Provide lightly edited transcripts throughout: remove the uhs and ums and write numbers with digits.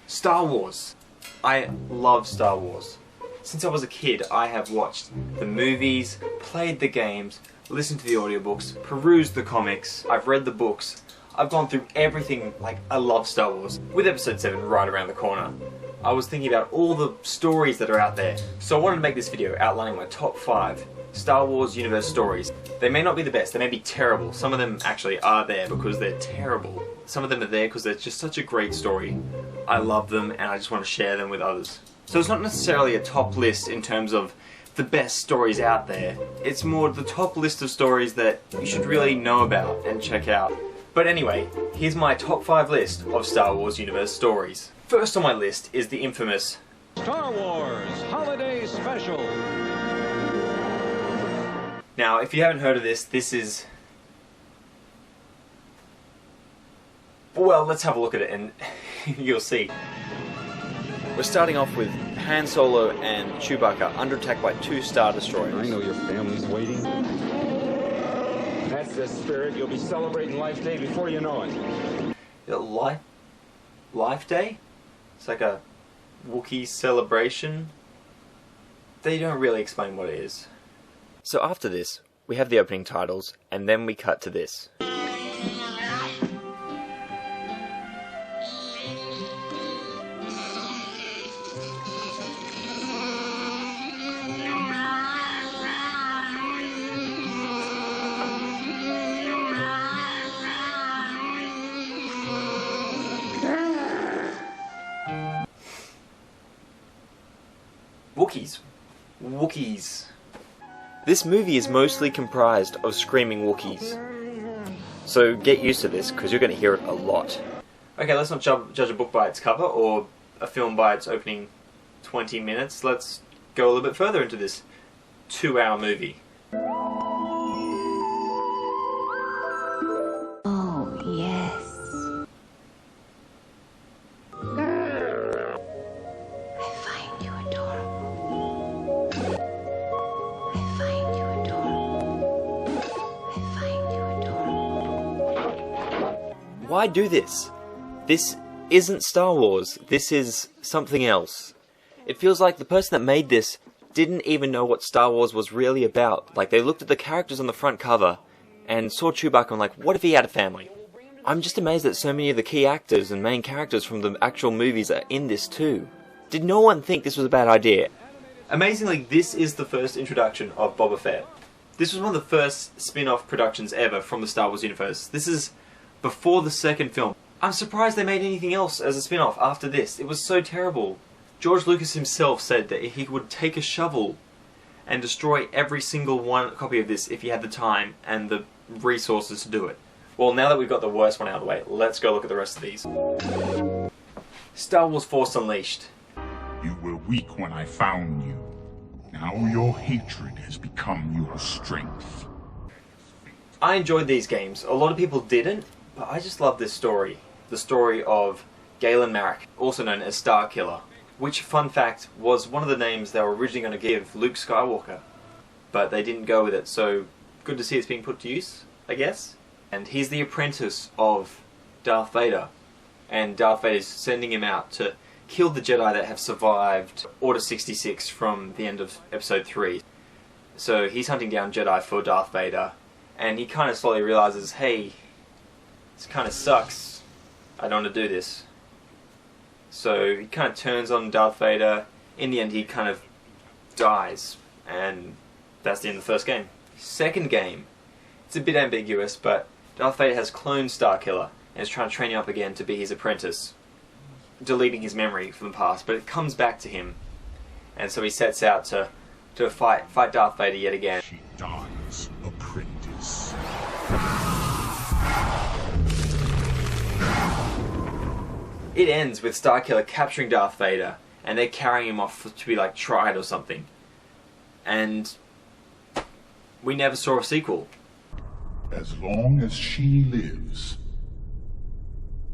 Star Wars. I love Star Wars. Since I was a kid, I have watched the movies, played the games, listened to the audiobooks, perused the comics, I've read the books, I've gone through everything. Like, I love Star Wars. With episode 7 right around the corner, I was thinking about all the stories that are out there. So I wanted to make this video outlining my top 5 Star Wars universe stories. They may not be the best, they may be terrible. Some of them actually are there because they're terrible. Some of them are there because they're just such a great story. I love them and I just want to share them with others. So it's not necessarily a top list in terms of the best stories out there. It's more the top list of stories that you should really know about and check out. But anyway, here's my top 5 list of Star Wars universe stories. First on my list is the infamous Star Wars Holiday Special. Now, if you haven't heard of this, this is... Well, let's have a look at it and you'll see. We're starting off with Han Solo and Chewbacca under attack by 2 Star Destroyers. I know your family's waiting. That's the spirit. You'll be celebrating Life Day before you know it. Life Day? It's like a Wookiee celebration. They don't really explain what it is. So after this, we have the opening titles, and then we cut to this. Wookiees. This movie is mostly comprised of screaming Wookiees. So get used to this, because you're going to hear it a lot. Okay, let's not judge a book by its cover, or a film by its opening 20 minutes. Let's go a little bit further into this 2-hour movie. Oh, yes. I find you adorable. I find you adorable. I find you adorable. Why do this? This isn't Star Wars. This is something else. It feels like the person that made this didn't even know what Star Wars was really about. Like, they looked at the characters on the front cover and saw Chewbacca and like, what if he had a family? I'm just amazed that so many of the key actors and main characters from the actual movies are in this too. Did no one think this was a bad idea? Amazingly, this is the first introduction of Boba Fett. This was one of the first spin-off productions ever from the Star Wars universe. This is before the second film. I'm surprised they made anything else as a spin-off after this. It was so terrible. George Lucas himself said that he would take a shovel and destroy every single one copy of this if he had the time and the resources to do it. Well, now that we've got the worst one out of the way, let's go look at the rest of these. Star Wars Force Unleashed. You were weak when I found you. Now your hatred has become your strength. I enjoyed these games. A lot of people didn't, but I just love this story. The story of Galen Marek, also known as Starkiller, which, fun fact, was one of the names they were originally going to give Luke Skywalker. But they didn't go with it, so good to see it's being put to use, I guess. And he's the apprentice of Darth Vader. And Darth Vader's sending him out to kill the Jedi that have survived Order 66 from the end of Episode 3. So he's hunting down Jedi for Darth Vader. And he kind of slowly realizes, hey, this kind of sucks. I don't want to do this. So he kind of turns on Darth Vader. In the end, he kind of dies. And that's the end of the first game. Second game, it's a bit ambiguous, but Darth Vader has cloned Starkiller and is trying to train him up again to be his apprentice, deleting his memory from the past, but it comes back to him. And so he sets out to fight Darth Vader yet again. She dies, apprentice. It ends with Starkiller capturing Darth Vader, and they're carrying him off to be like tried or something. And we never saw a sequel. As long as she lives,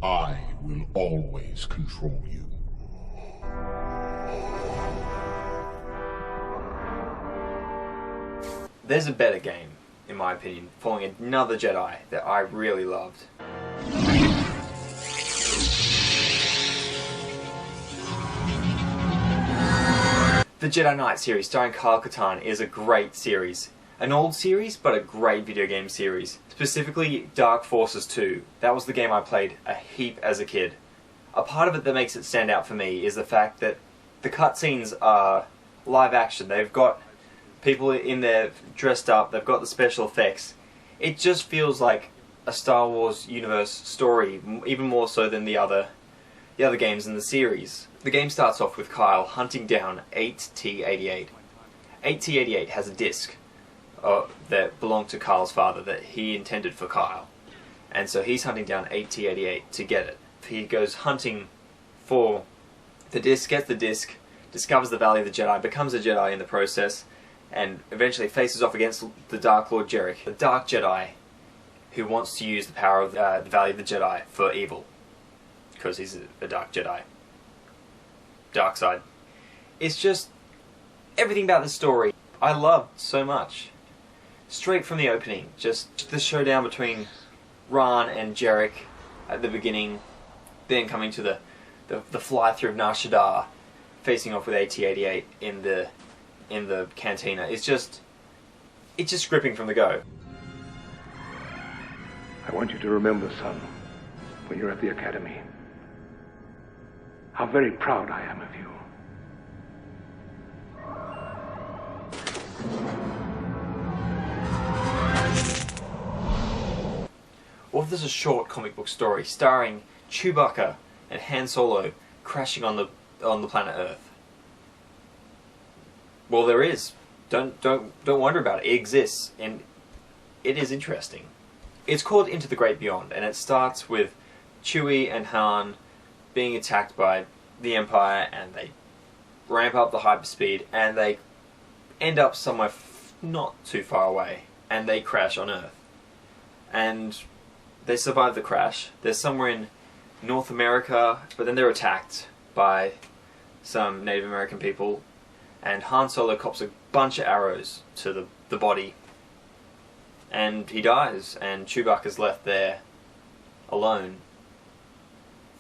I will always control you. There's a better game, in my opinion, following another Jedi that I really loved. The Jedi Knight series starring Kyle Katarn is a great series. An old series, but a great video game series. Specifically, Dark Forces 2. That was the game I played a heap as a kid. A part of it that makes it stand out for me is the fact that the cutscenes are live action. They've got people in there dressed up, they've got the special effects. It just feels like a Star Wars universe story, even more so than the other games in the series. The game starts off with Kyle hunting down 8T88. 8T88 has a disc that belonged to Kyle's father that he intended for Kyle. And so he's hunting down 8T88 to get it. He goes hunting for the disc, gets the disc, discovers the Valley of the Jedi, becomes a Jedi in the process, and eventually faces off against the Dark Lord Jarek, the Dark Jedi, who wants to use the power of the Valley of the Jedi for evil. Because he's a Dark Jedi. Dark side. It's just everything about this story I loved so much. Straight from the opening, just the showdown between Ran and Jarek at the beginning, then coming to the fly-through of Nar Shaddaa, facing off with AT-88 in the cantina. It's just gripping from the go. I want you to remember, son, when you're at the academy, how very proud I am of you. Or if there's a short comic book story starring Chewbacca and Han Solo crashing on the planet Earth. Well, there is. Don't wonder about it. It exists, and it is interesting. It's called Into the Great Beyond, and it starts with Chewie and Han being attacked by the Empire, and they ramp up the hyperspeed, and they end up somewhere not too far away, and they crash on Earth. And they survive the crash. They're somewhere in North America, but then they're attacked by some Native American people, and Han Solo cops a bunch of arrows to the body, and he dies, and Chewbacca's left there alone.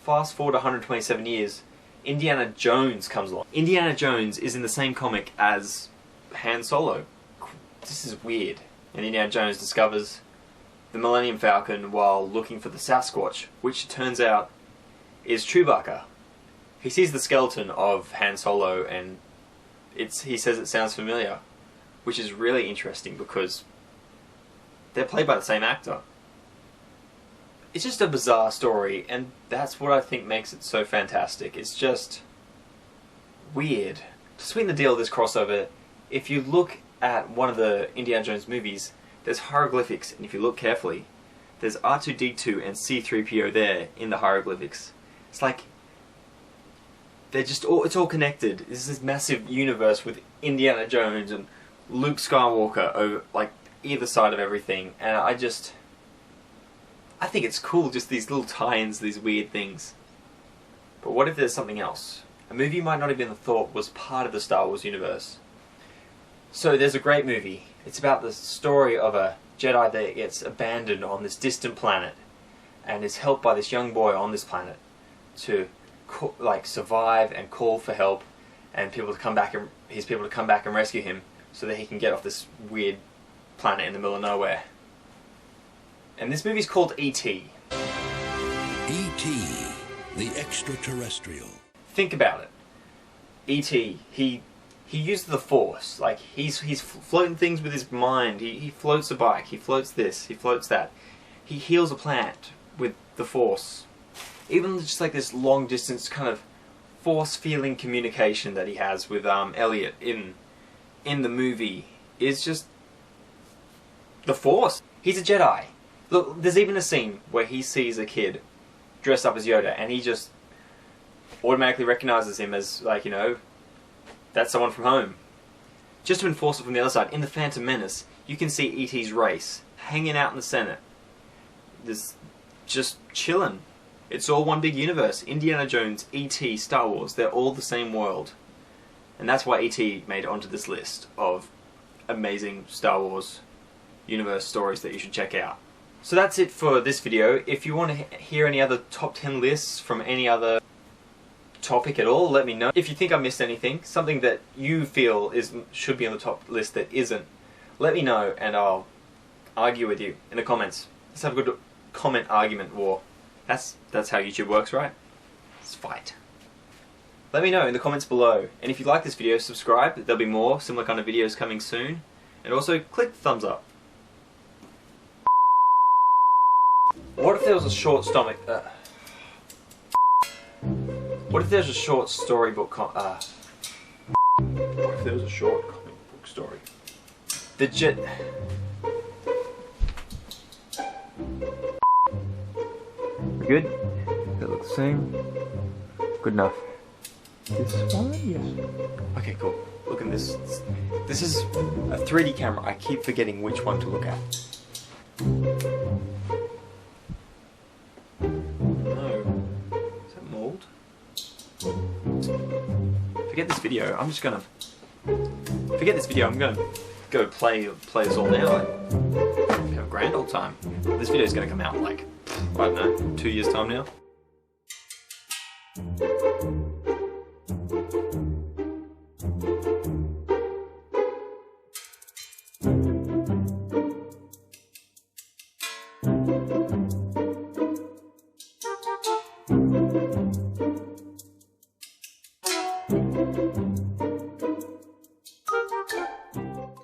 Fast forward 127 years, Indiana Jones comes along. Indiana Jones is in the same comic as Han Solo. This is weird. And Indiana Jones discovers the Millennium Falcon while looking for the Sasquatch, which turns out is Chewbacca. He sees the skeleton of Han Solo, and he says it sounds familiar, which is really interesting because they're played by the same actor. It's just a bizarre story, and that's what I think makes it so fantastic. It's just weird. To sweeten the deal of this crossover, if you look at one of the Indiana Jones movies, there's hieroglyphics, and if you look carefully, there's R2-D2 and C-3PO there in the hieroglyphics. It's like it's all connected. There's this massive universe with Indiana Jones and Luke Skywalker over like either side of everything, and I think it's cool, just these little tie-ins, these weird things. But what if there's something else? A movie you might not have even thought was part of the Star Wars universe. So there's a great movie. It's about the story of a Jedi that gets abandoned on this distant planet and is helped by this young boy on this planet to survive and call for help, and his people to come back and rescue him so that he can get off this weird planet in the middle of nowhere. And this movie's called E.T. E.T., the extraterrestrial. Think about it. E.T., he uses the Force. Like, he's floating things with his mind. He floats a bike, he floats this, he floats that. He heals a plant with the Force. Even just like this long distance kind of force-feeling communication that he has with Elliot in the movie is just the Force. He's a Jedi. Look, there's even a scene where he sees a kid dressed up as Yoda, and he just automatically recognizes him as, like, you know, that's someone from home. Just to enforce it from the other side, in The Phantom Menace, you can see E.T.'s race hanging out in the Senate. There's just chilling. It's all one big universe. Indiana Jones, E.T., Star Wars, they're all the same world. And that's why E.T. made it onto this list of amazing Star Wars universe stories that you should check out. So that's it for this video. If you want to hear any other top 10 lists from any other topic at all, let me know. If you think I missed anything, something that you feel should be on the top list that isn't, let me know and I'll argue with you in the comments. Let's have a good comment argument war. That's how YouTube works, right? Let's fight. Let me know in the comments below. And if you like this video, subscribe. There'll be more similar kind of videos coming soon. And also click the thumbs up. What if there was a short stomach? What if there's a short storybook? What if there was a short comic book story? The jet. We good? Does that look the same? Good enough. This one? Yes. Okay, cool. Look at this. This is a 3D camera. I keep forgetting which one to look at. No. Is that mold? Forget this video. I'm just gonna... Forget this video. I'm gonna go play this all now. Have a grand old time. This video is gonna come out like, I don't know, 2 years time now.